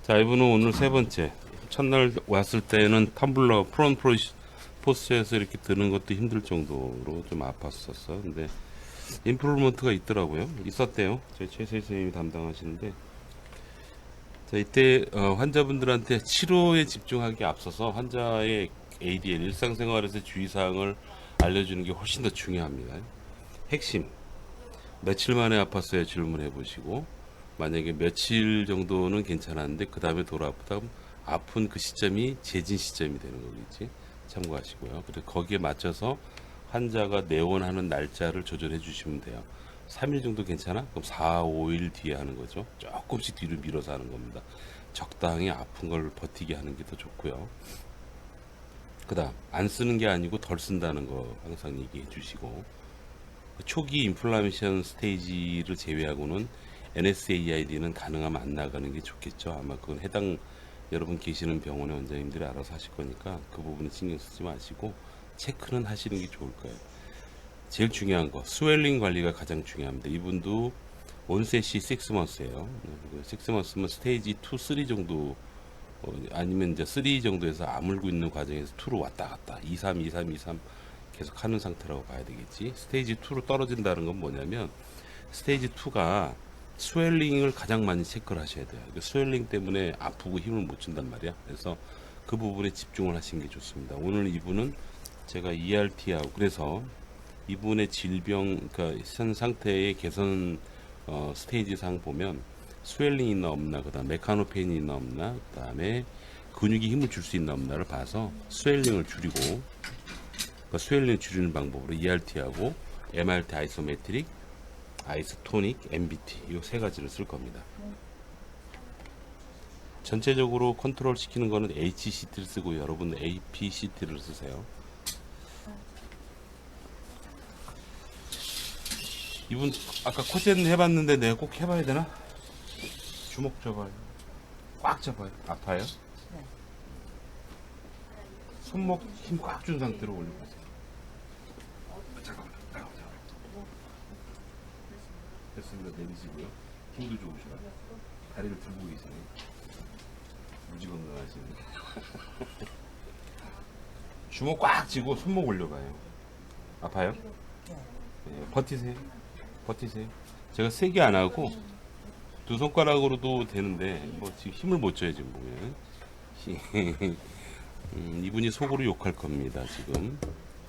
자, 이분은 오늘 세 번째. 첫날 왔을 때는 텀블러 포스에서 이렇게 드는 것도 힘들 정도로 좀 아팠었어. 근데 임프루먼트가 있더라고요. 있었대요. 저희 최세 선생님이 담당하시는데. 자, 이때 환자분들한테 치료에 집중하기 앞서서 환자의 ADL 일상생활에서 주의사항을 알려주는 게 훨씬 더 중요합니다. 핵심. 며칠 만에 아팠어요 질문해 보시고, 만약에 며칠 정도는 괜찮았는데 그 다음에 돌아 아프다, 아픈 그 시점이 재진 시점이 되는 거겠지. 참고하시고요. 그래서 거기에 맞춰서 환자가 내원하는 날짜를 조절해 주시면 돼요. 3일 정도 괜찮아? 그럼 4, 5일 뒤에 하는 거죠. 조금씩 뒤로 밀어서 하는 겁니다. 적당히 아픈 걸 버티게 하는 게 더 좋고요. 그 다음, 안 쓰는 게 아니고 덜 쓴다는 거 항상 얘기해 주시고, 초기 인플라메이션 스테이지를 제외하고는 NSAID는 가능하면 안 나가는 게 좋겠죠. 아마 그건 해당 여러분 계시는 병원의 원장님들이 알아서 하실 거니까 그 부분은 신경 쓰지 마시고 체크는 하시는 게 좋을 거예요. 제일 중요한 거 스웰링 관리가 가장 중요합니다. 이분도 온셋이 6months예요. 6months면 스테이지 2, 3 정도, 아니면 이제 3 정도에서 아물고 있는 과정에서 2로 왔다 갔다 2, 3, 2, 3, 2, 3 계속 하는 상태라고 봐야 되겠지. 스테이지 2로 떨어진다는 건 뭐냐면 스테이지 2가 스웰링을 가장 많이 체크를 하셔야 돼요. 스웰링 때문에 아프고 힘을 못 준단 말이야. 그래서 그 부분에 집중을 하시는 게 좋습니다. 오늘 이분은 제가 ERT하고 그래서 이분의 질병, 그러니까 현 상태의 개선 스테이지상 보면 스웰링이 있나 없나, 그다음 메카노페인이 있나 없나, 그다음에 근육이 힘을 줄 수 있나 없나를 봐서 스웰링을 줄이고, 그러니까 스웰링을 줄이는 방법으로 ERT하고 MRT 아이소메트릭, 아이소토닉, MBT 이 세 가지를 쓸 겁니다. 전체적으로 컨트롤 시키는 거는 HCT를 쓰고 여러분 APCT를 쓰세요. 이분 아까 코젠 해봤는데 내가 꼭 해봐야 되나? 주먹 잡아요. 꽉 잡아요. 아파요? 네. 손목 힘 꽉 준 상태로 올려보세요. 잠깐만. 됐습니다. 내리시고요. 힘도 좋으셔요. 다리를 들고 계시네요. 무지건강하시네. 주먹 꽉 쥐고 손목 올려봐요. 아파요? 네, 버티세요. 버티세요. 제가 세게 안 하고 두 손가락으로도 되는데 뭐 지금 힘을 못 줘요 지금 보면. 이분이 속으로 욕할 겁니다 지금.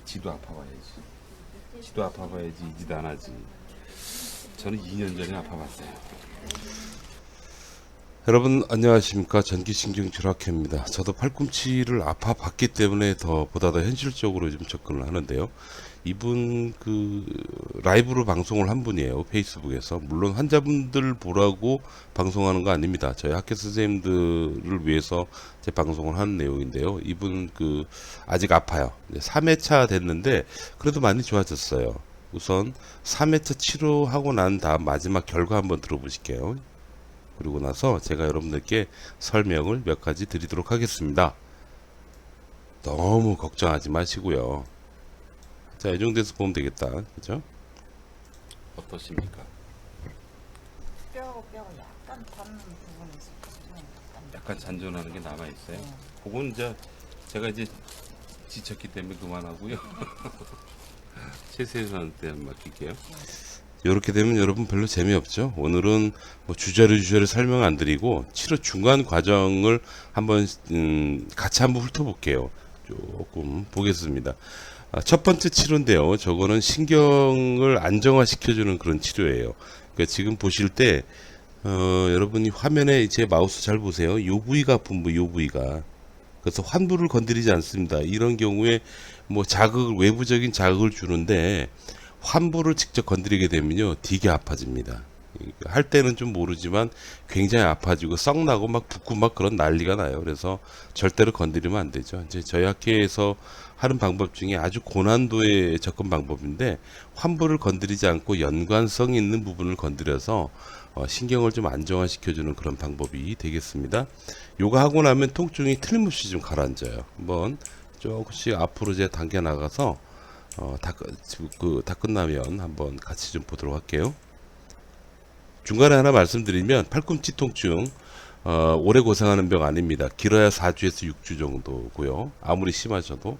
지도 아파봐야지. 지도 아파봐야지 이지도 안 하지. 저는 2년 전에 아파봤어요. 여러분 안녕하십니까. 전기신경질환학회입니다. 저도 팔꿈치를 아파봤기 때문에 보다 더 현실적으로 좀 접근을 하는데요. 이분 그 라이브로 방송을 한 분이에요. 페이스북에서. 물론 환자분들 보라고 방송하는 거 아닙니다. 저희 학교 선생님들을 위해서 제 방송을 하는 내용인데요. 이분 그 아직 아파요. 3회차 됐는데 그래도 많이 좋아졌어요. 우선 3회차 치료하고 난 다음 마지막 결과 한번 들어보실게요. 그리고 나서 제가 여러분들께 설명을 몇 가지 드리도록 하겠습니다. 너무 걱정하지 마시고요. 자, 이 정도에서 보면 되겠다. 그죠? 어떠십니까? 뼈가 약간 닿는 부분이 있어요. 약간 잔존하는 게 남아있어요. 그건 이제 제가 이제 지쳤기 때문에 그만하고요. 최세선한테 맡길게요. 이렇게 되면 여러분 별로 재미없죠. 오늘은 뭐 주저리 설명 안 드리고 치료 중간 과정을 한번 같이 한번 훑어볼게요. 조금 보겠습니다. 첫 번째 치료인데요. 저거는 신경을 안정화시켜주는 그런 치료예요. 그러니까 지금 보실 때 여러분이 화면에 제 마우스 잘 보세요. 요 부위가 아픈 요 부위가. 그래서 환부를 건드리지 않습니다. 이런 경우에 뭐 외부적인 자극을 주는데 환부를 직접 건드리게 되면요 되게 아파집니다. 할 때는 좀 모르지만 굉장히 아파지고 썩나고 막 붓고 막 그런 난리가 나요. 그래서 절대로 건드리면 안 되죠. 이제 저희 학회에서 하는 방법 중에 아주 고난도의 접근 방법인데, 환부를 건드리지 않고 연관성 있는 부분을 건드려서 신경을 좀 안정화시켜주는 그런 방법이 되겠습니다. 요거 하고 나면 통증이 틀림없이 좀 가라앉아요. 한번 조금씩 앞으로 이제 당겨 나가서 다 끝나면 한번 같이 좀 보도록 할게요. 중간에 하나 말씀드리면 팔꿈치 통증 오래 고생하는 병 아닙니다. 길어야 4주에서 6주 정도고요. 아무리 심하셔도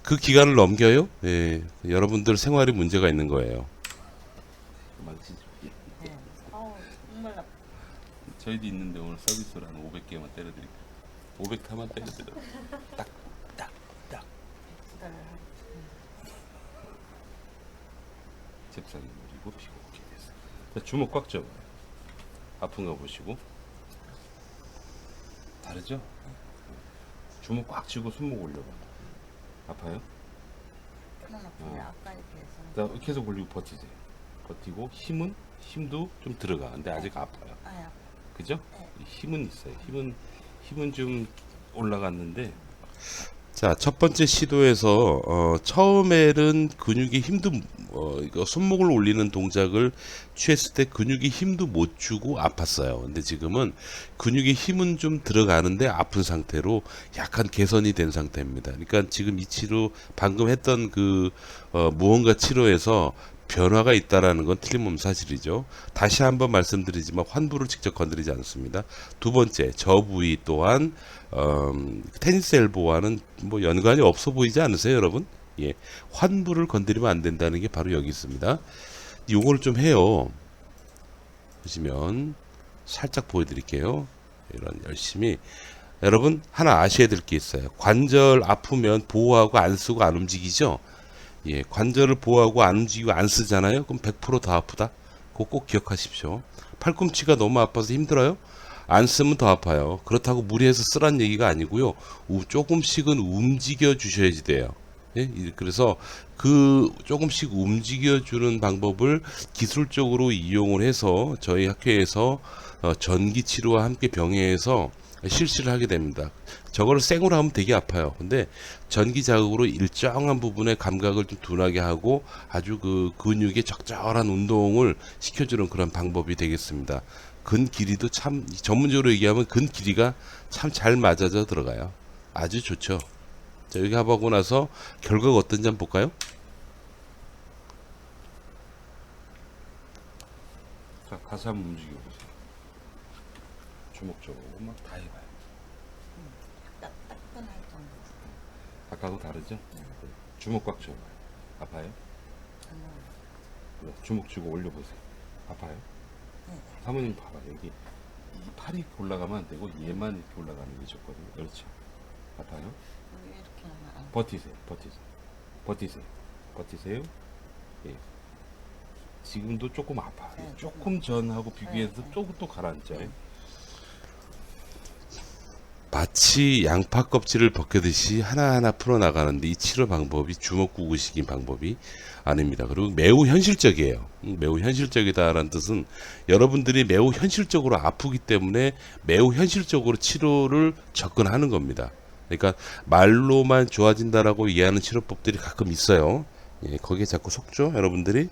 그 기간을 넘겨요. 예, 여러분들 생활에 문제가 있는 거예요. 네. 아우 정말 나. 저희도 있는데 오늘 서비스로 한 500개만 때려드릴게요. 500타만 때려드려. 딱. 기다려. 잽싸게 누리고 피고 오케이 됐어요. 자, 주먹 꽉 쥐어봐요. 아픈 거 보시고. 다르죠? 주먹 꽉 쥐고 손목 올려봐. 아파요? 그만 아프네. 아까 이렇게 해서. 자, 계속 올리고 버티세요. 버티고 힘도 좀 들어가. 근데 아직 아파요. 아야. 그죠? 네. 힘은 있어요. 힘은 좀 올라갔는데. 자, 첫 번째 시도에서 처음에는 근육이 힘도 이거 손목을 올리는 동작을 취했을 때 근육이 힘도 못 주고 아팠어요. 근데 지금은 근육이 힘은 좀 들어가는데 아픈 상태로 약간 개선이 된 상태입니다. 그러니까 지금 이 치료 방금 했던 그 무언가 치료에서 변화가 있다라는 건 틀림없는 사실이죠. 다시 한번 말씀드리지만 환부를 직접 건드리지 않습니다. 두 번째, 저 부위 또한 테니스 엘보와는 뭐 연관이 없어 보이지 않으세요, 여러분? 예, 환부를 건드리면 안 된다는 게 바로 여기 있습니다. 요걸 좀 해요. 보시면 살짝 보여드릴게요. 이런 열심히. 여러분 하나 아셔야 될 게 있어요. 관절 아프면 보호하고 안 쓰고 안 움직이죠. 예, 관절을 보호하고 안 움직이고 안 쓰잖아요. 그럼 100% 더 아프다. 그거 꼭 기억하십시오. 팔꿈치가 너무 아파서 힘들어요? 안 쓰면 더 아파요. 그렇다고 무리해서 쓰란 얘기가 아니고요. 조금씩은 움직여 주셔야지 돼요. 예? 그래서 그 조금씩 움직여 주는 방법을 기술적으로 이용을 해서 저희 학회에서 전기 치료와 함께 병행해서 실시를 하게 됩니다. 저거를 생으로 하면 되게 아파요. 근데 전기 자극으로 일정한 부분의 감각을 좀 둔하게 하고 아주 그 근육의 적절한 운동을 시켜주는 그런 방법이 되겠습니다. 근 길이도 참 전문적으로 얘기하면 근 길이가 참 잘 맞아져 들어가요. 아주 좋죠. 자, 여기 해보고 나서 결과가 어떤지 한번 볼까요? 자, 가서 한번 움직여보세요. 주먹적으로 막 다 해봐요. 따끈할 정도. 아까하고 다르죠? 주먹 꽉 쥐어봐요. 아파요? 네, 주먹 쥐고 올려보세요. 아파요? 네. 사모님 봐봐요. 여기 이 팔이 이렇게 올라가면 안 되고 얘만 이렇게 올라가는 게 좋거든요. 그렇죠? 아파요? 여기 이렇게 하면 안 돼. 버티세요. 예. 지금도 조금 아파. 네, 조금 전하고 비교해서 네. 조금 또 가라앉죠. 마치 양파 껍질을 벗겨듯이 하나하나 풀어나가는데 이 치료 방법이 주먹 구구식인 방법이 아닙니다. 그리고 매우 현실적이에요. 매우 현실적이다라는 뜻은 여러분들이 매우 현실적으로 아프기 때문에 매우 현실적으로 치료를 접근하는 겁니다. 그러니까 말로만 좋아진다라고 이해하는 치료법들이 가끔 있어요. 예, 거기에 자꾸 속죠, 여러분들이.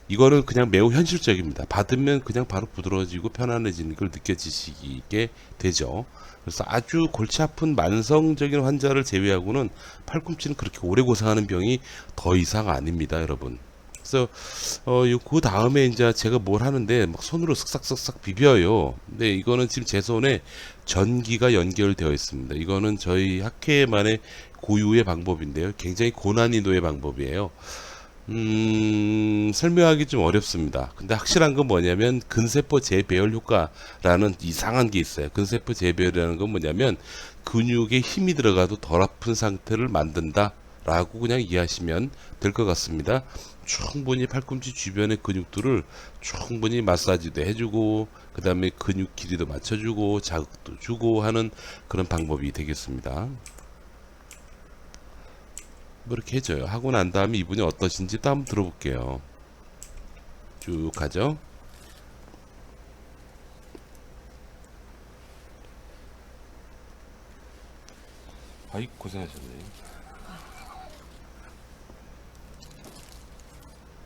이거는 그냥 매우 현실적입니다. 받으면 그냥 바로 부드러워지고 편안해지는 걸 느껴지시게 되죠. 그래서 아주 골치 아픈 만성적인 환자를 제외하고는 팔꿈치는 그렇게 오래 고생하는 병이 더 이상 아닙니다, 여러분. 그래서 그 다음에 이제 제가 뭘 하는데 막 손으로 쓱싹쓱싹 비벼요. 근데 이거는 지금 제 손에 전기가 연결되어 있습니다. 이거는 저희 학회만의 고유의 방법인데요. 굉장히 고난이도의 방법이에요. 설명하기 좀 어렵습니다. 근데 확실한 건 뭐냐면 근세포 재배열 효과라는 이상한 게 있어요. 근세포 재배열이라는 건 뭐냐면 근육에 힘이 들어가도 덜 아픈 상태를 만든다 라고 그냥 이해하시면 될 것 같습니다. 충분히 팔꿈치 주변의 근육들을 충분히 마사지도 해주고 그 다음에 근육 길이도 맞춰주고 자극도 주고 하는 그런 방법이 되겠습니다. 뭐 이렇게 해줘요. 하고 난 다음에 이분이 어떠신지 또 한번 들어볼게요. 쭉 가죠. 아이 고생하셨네요.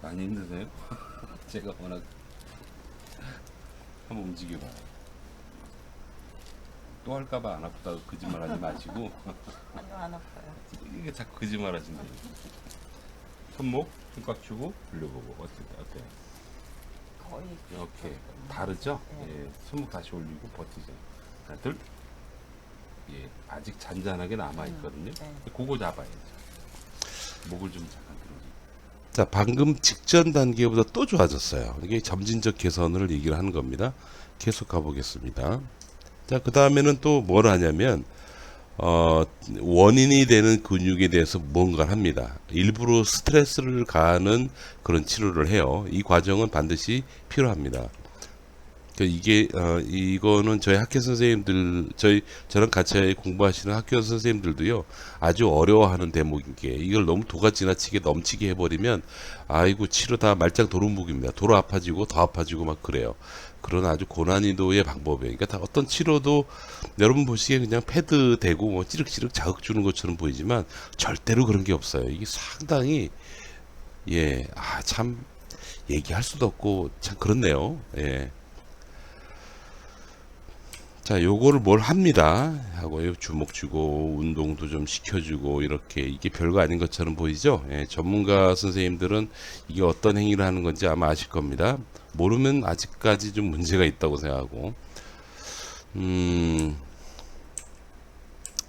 많이 힘드세요? 제가 워낙 한번 움직여봐요. 또 할까봐 안 아프다고 거짓말하지 마시고 아니요 안 아파요. 이게 자꾸 거짓말 하신대요. 손목 힘 꽉 주고 돌려보고 어때요? 거의 이렇게 다르죠? 네. 예, 손목 다시 올리고 버티죠. 하나, 둘. 예, 아직 잔잔하게 남아 있거든요. 네. 그거 잡아야죠. 목을 좀 잠깐 들어주고. 자, 방금 직전 단계보다 또 좋아졌어요. 이게 점진적 개선을 얘기를 하는 겁니다. 계속 가보겠습니다. 자, 그 다음에는 또 뭘 하냐면, 원인이 되는 근육에 대해서 뭔가를 합니다. 일부러 스트레스를 가하는 그런 치료를 해요. 이 과정은 반드시 필요합니다. 이게 이거는 저희 학교 선생님들 저랑 같이 공부하시는 학교 선생님들도요 아주 어려워하는 대목인 게 이걸 너무 도가 지나치게 넘치게 해버리면 아이고 치료 다 말짱 도루묵입니다. 도로 아파지고 더 아파지고 막 그래요. 그런 아주 고난이도의 방법이에요. 그러니까 다 어떤 치료도 여러분 보시기에 그냥 패드 대고 뭐 찌륵찌륵 자극 주는 것처럼 보이지만 절대로 그런 게 없어요. 이게 상당히 참 얘기할 수도 없고 참 그렇네요. 예. 자, 요거를 뭘 합니다. 하고 주먹 주고 운동도 좀 시켜주고 이렇게 이게 별거 아닌 것처럼 보이죠? 예, 전문가 선생님들은 이게 어떤 행위를 하는 건지 아마 아실 겁니다. 모르면 아직까지 좀 문제가 있다고 생각하고.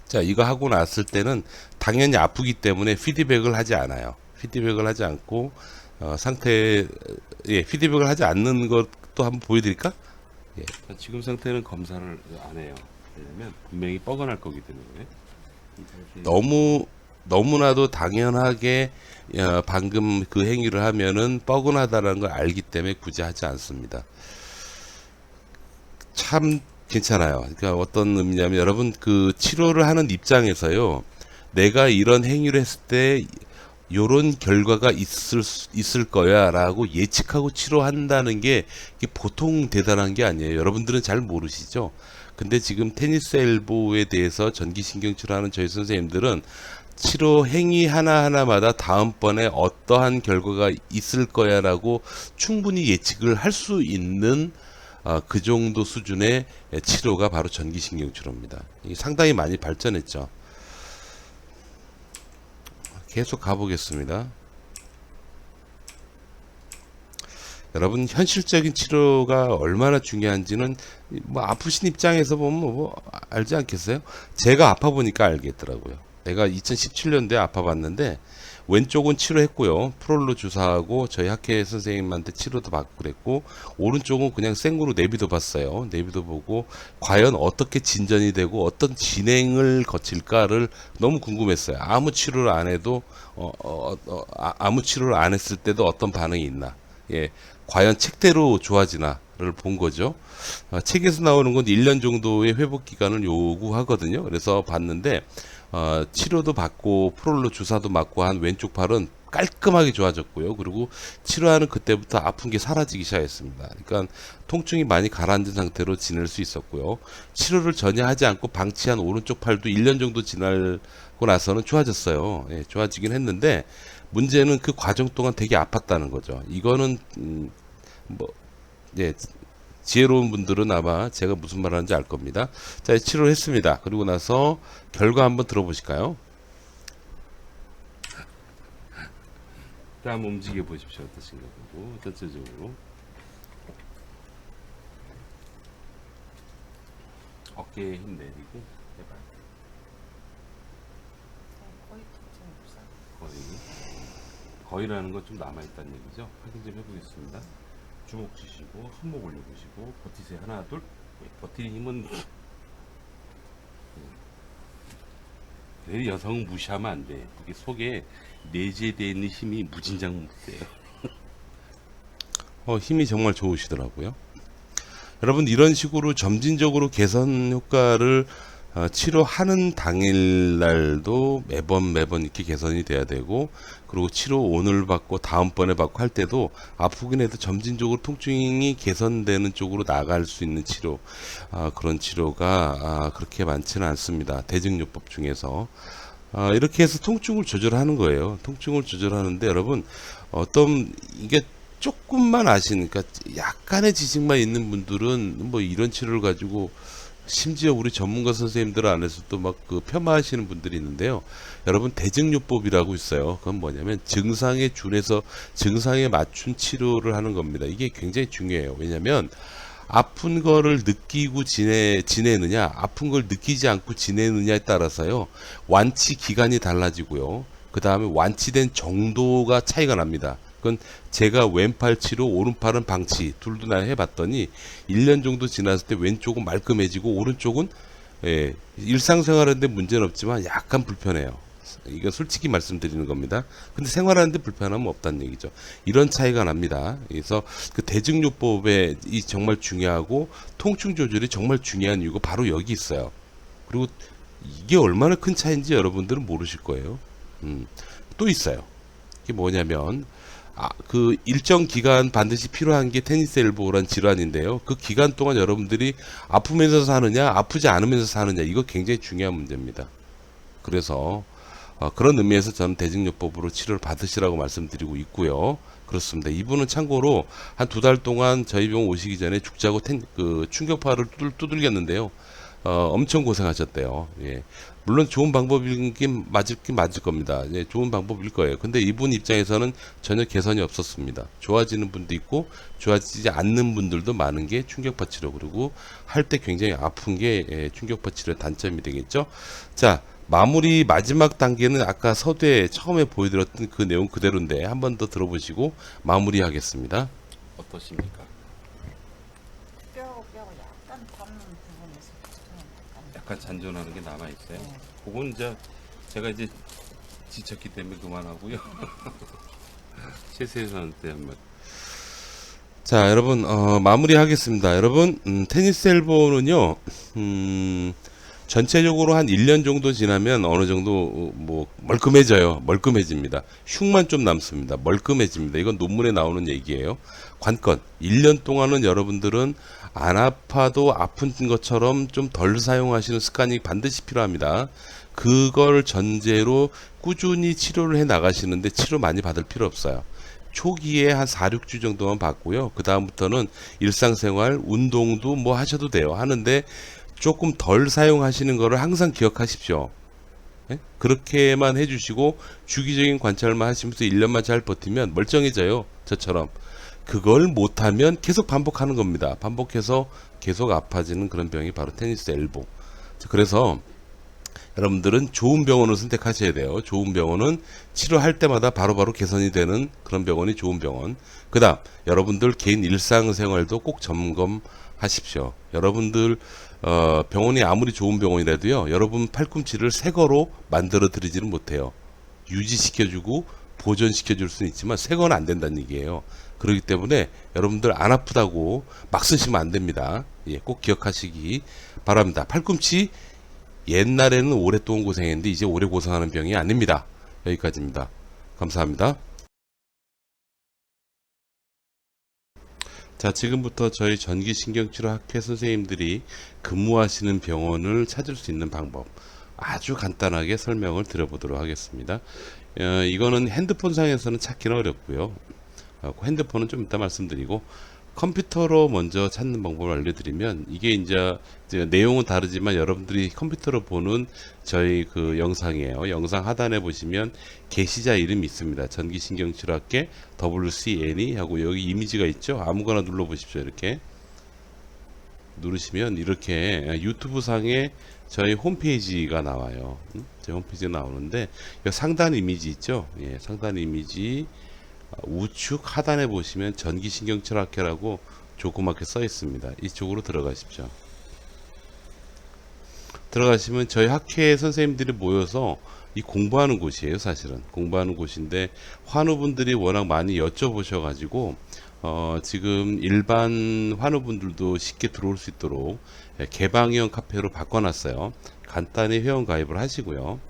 자, 이거 하고 났을 때는 당연히 아프기 때문에 피드백을 하지 않아요. 피드백을 하지 않고 피드백을 하지 않는 것도 한번 보여드릴까? 예. 지금 상태는 검사를 안 해요. 왜냐면 분명히 뻐근할 거기 때문에. 너무나도 당연하게 방금 그 행위를 하면은 뻐근하다는 걸 알기 때문에 굳이 하지 않습니다. 참 괜찮아요. 그러니까 어떤 의미냐면 여러분 그 치료를 하는 입장에서요. 내가 이런 행위를 했을 때 요런 결과가 있을 거야 라고 예측하고 치료한다는 게 이게 보통 대단한 게 아니에요. 여러분들은 잘 모르시죠. 근데 지금 테니스 엘보에 대해서 전기신경 치료하는 저희 선생님들은 치료 행위 하나하나마다 다음번에 어떠한 결과가 있을 거야 라고 충분히 예측을 할 수 있는 그 정도 수준의 치료가 바로 전기신경 치료입니다. 이게 상당히 많이 발전했죠. 계속 가보겠습니다. 여러분 현실적인 치료가 얼마나 중요한지는 뭐 아프신 입장에서 보면 뭐 알지 않겠어요? 제가 아파 보니까 알겠더라고요. 내가 2017년도에 아파 봤는데 왼쪽은 치료했고요. 프롤로 주사하고 저희 학회 선생님한테 치료도 받고 그랬고 오른쪽은 그냥 생으로 내비도 봤어요. 내비도 보고 과연 어떻게 진전이 되고 어떤 진행을 거칠까를 너무 궁금했어요. 아무 치료를 안 해도 아무 치료를 안 했을 때도 어떤 반응이 있나. 예, 과연 책대로 좋아지나를 본 거죠. 책에서 나오는 건 1년 정도의 회복 기간을 요구하거든요. 그래서 봤는데 치료도 받고 프롤로 주사도 맞고 한 왼쪽 팔은 깔끔하게 좋아졌고요. 그리고 치료하는 그때부터 아픈 게 사라지기 시작했습니다. 그러니까 통증이 많이 가라앉은 상태로 지낼 수 있었고요. 치료를 전혀 하지 않고 방치한 오른쪽 팔도 1년 정도 지나고 나서는 좋아졌어요. 예, 좋아지긴 했는데 문제는 그 과정 동안 되게 아팠다는 거죠. 이거는 지혜로운 분들은 아마 제가 무슨 말 하는지 알 겁니다. 자, 치료를 했습니다. 그리고 나서 결과 한번 들어보실까요? 자, 한번 움직여 보십시오. 어떠신가 보고, 전체적으로. 어깨에 힘 내리고, 해봐요. 거의 통증 없어요. 거의라는 건 좀 남아있다는 얘기죠. 확인 좀 해보겠습니다. 주먹 쥐시고 손목 올려보시고 버티세요. 하나 둘. 버티는 힘은 여성은 무시하면 안 돼. 그게 속에 내재되어 있는 힘이 무진장무세요. 힘이 정말 좋으시더라고요. 여러분 이런 식으로 점진적으로 개선 효과를 치료하는 당일날도 매번 이렇게 개선이 돼야 되고 그리고 치료 오늘 받고 다음번에 받고 할 때도 아프긴 해도 점진적으로 통증이 개선되는 쪽으로 나갈 수 있는 치료 그런 치료가 그렇게 많지는 않습니다. 대증요법 중에서 이렇게 해서 통증을 조절하는 거예요. 통증을 조절하는데 여러분 이게 조금만 아시니까 약간의 지식만 있는 분들은 뭐 이런 치료를 가지고 심지어 우리 전문가 선생님들 안에서도 막 그 폄하하시는 분들이 있는데요. 여러분 대증요법이라고 있어요. 그건 뭐냐면 증상에 준해서 증상에 맞춘 치료를 하는 겁니다. 이게 굉장히 중요해요. 왜냐면 아픈 거를 느끼고 지내느냐, 아픈 걸 느끼지 않고 지내느냐에 따라서요, 완치 기간이 달라지고요. 그 다음에 완치된 정도가 차이가 납니다. 그건 제가 왼팔 치료, 오른팔은 방치, 둘도 나 해봤더니 1년 정도 지났을 때 왼쪽은 말끔해지고 오른쪽은 일상생활하는데 문제는 없지만 약간 불편해요. 이건 솔직히 말씀드리는 겁니다. 근데 생활하는데 불편함은 없다는 얘기죠. 이런 차이가 납니다. 그래서 그 대증요법에 이 정말 중요하고 통증 조절이 정말 중요한 이유가 바로 여기 있어요. 그리고 이게 얼마나 큰 차이인지 여러분들은 모르실 거예요. 또 있어요. 이게 뭐냐면 그 일정 기간 반드시 필요한 게 테니스 엘보란 질환인데요. 그 기간 동안 여러분들이 아프면서 사느냐, 아프지 않으면서 사느냐, 이거 굉장히 중요한 문제입니다. 그래서 그런 의미에서 저는 대증요법으로 치료를 받으시라고 말씀드리고 있고요. 그렇습니다. 이분은 참고로 한 2달 동안 저희 병원 오시기 전에 죽자고 그 충격파를 두들겼는데요. 엄청 고생하셨대요. 예. 물론 좋은 방법이긴 맞을 겁니다. 예, 좋은 방법일 거예요. 근데 이분 입장에서는 전혀 개선이 없었습니다. 좋아지는 분도 있고 좋아지지 않는 분들도 많은 게 충격파 치료. 그리고 할 때 굉장히 아픈 게 충격파 치료의 단점이 되겠죠. 자, 마무리 마지막 단계는 아까 서두에 처음에 보여드렸던 그 내용 그대로인데 한 번 더 들어보시고 마무리하겠습니다. 어떠십니까? 뼈가 약간 닿는 부분에서 약간 잔존하는 게 남아 있어요. 네. 그건 이제 제가 이제 지쳤기 때문에 그만하고요. 최세선한테 한번. 자, 여러분 마무리하겠습니다. 여러분 테니스 엘보는요. 전체적으로 한 1년 정도 지나면 어느 정도 뭐 멀끔해집니다. 흉만 좀 남습니다. 멀끔해집니다. 이건 논문에 나오는 얘기예요. 관건 1년 동안은 여러분들은 안 아파도 아픈 것처럼 좀 덜 사용하시는 습관이 반드시 필요합니다. 그걸 전제로 꾸준히 치료를 해 나가시는데 치료 많이 받을 필요 없어요. 초기에 한 4, 6주 정도만 받고요. 그 다음부터는 일상생활, 운동도 뭐 하셔도 돼요. 하는데 조금 덜 사용하시는 거를 항상 기억하십시오. 예? 그렇게만 해주시고 주기적인 관찰만 하시면서 1년만 잘 버티면 멀쩡해져요. 저처럼. 그걸 못하면 계속 반복하는 겁니다. 반복해서 계속 아파지는 그런 병이 바로 테니스 엘보. 그래서 여러분들은 좋은 병원을 선택하셔야 돼요. 좋은 병원은 치료할 때마다 바로바로 개선이 되는 그런 병원이 좋은 병원. 그 다음 여러분들 개인 일상생활도 꼭 점검하십시오. 여러분들 병원이 아무리 좋은 병원이라도요, 여러분 팔꿈치를 새 거로 만들어 드리지는 못해요. 유지시켜주고 보존시켜줄 수는 있지만 새 거는 안 된다는 얘기예요. 그렇기 때문에 여러분들 안 아프다고 막 쓰시면 안 됩니다. 예, 꼭 기억하시기 바랍니다. 팔꿈치 옛날에는 오랫동안 고생했는데 이제 오래 고생하는 병이 아닙니다. 여기까지입니다. 감사합니다. 자, 지금부터 저희 전기신경치료학회 선생님들이 근무하시는 병원을 찾을 수 있는 방법 아주 간단하게 설명을 드려보도록 하겠습니다. 이거는 핸드폰상에서는 찾기는 어렵고요. 핸드폰은 좀 이따 말씀드리고 컴퓨터로 먼저 찾는 방법을 알려드리면 이게 이제 내용은 다르지만 여러분들이 컴퓨터로 보는 저희 그 영상이에요. 영상 하단에 보시면 게시자 이름이 있습니다. 전기신경치료학회 WCNE 하고 여기 이미지가 있죠. 아무거나 눌러 보십시오. 이렇게 누르시면 이렇게 유튜브 상에 저희 홈페이지가 나와요. 제 홈페이지가 나오는데 상단 이미지 있죠. 예, 상단 이미지 우측 하단에 보시면 전기신경치료학회라고 조그맣게 써 있습니다. 이쪽으로 들어가십시오. 들어가시면 저희 학회 선생님들이 모여서 이 공부하는 곳이에요. 사실은 공부하는 곳인데 환우분들이 워낙 많이 여쭤보셔 가지고 지금 일반 환우분들도 쉽게 들어올 수 있도록 개방형 카페로 바꿔놨어요. 간단히 회원가입을 하시고요.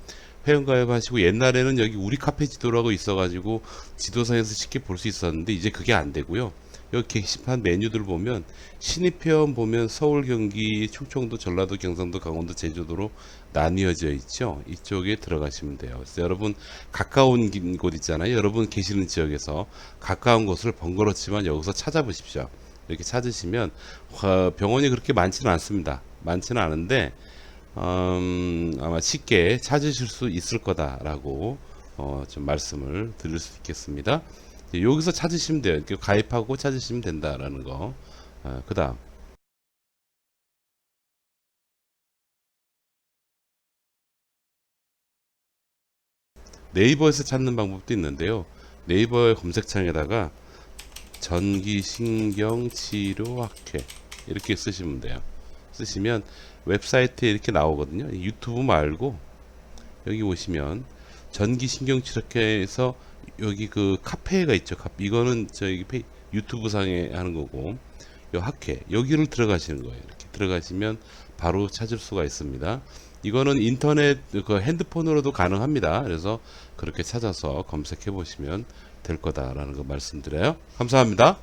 회원가입하시고 옛날에는 여기 우리 카페 지도라고 있어가지고 지도상에서 쉽게 볼 수 있었는데 이제 그게 안 되고요. 여기 게시판 메뉴들 보면 신입회원 보면 서울, 경기, 충청도, 전라도, 경상도, 강원도, 제주도로 나뉘어져 있죠. 이쪽에 들어가시면 돼요. 그래서 여러분 가까운 곳 있잖아요. 여러분 계시는 지역에서 가까운 곳을 번거롭지만 여기서 찾아보십시오. 이렇게 찾으시면 병원이 그렇게 많지는 않습니다. 많지는 않은데 아마 쉽게 찾으실 수 있을 거다라고 좀 말씀을 드릴 수 있겠습니다. 여기서 찾으시면 돼요. 이렇게 가입하고 찾으시면 된다라는 거. 그 다음 네이버에서 찾는 방법도 있는데요. 네이버의 검색창에다가 전기신경치료학회 이렇게 쓰시면 돼요. 쓰시면 웹사이트에 이렇게 나오거든요. 유튜브 말고 여기 오시면 전기신경치료학회에서 여기 그 카페가 있죠. 이거는 저기 유튜브 상에 하는 거고, 요 학회 여기를 들어가시는 거예요. 이렇게 들어가시면 바로 찾을 수가 있습니다. 이거는 인터넷 그 핸드폰으로도 가능합니다. 그래서 그렇게 찾아서 검색해 보시면 될 거다라는 거 말씀드려요. 감사합니다.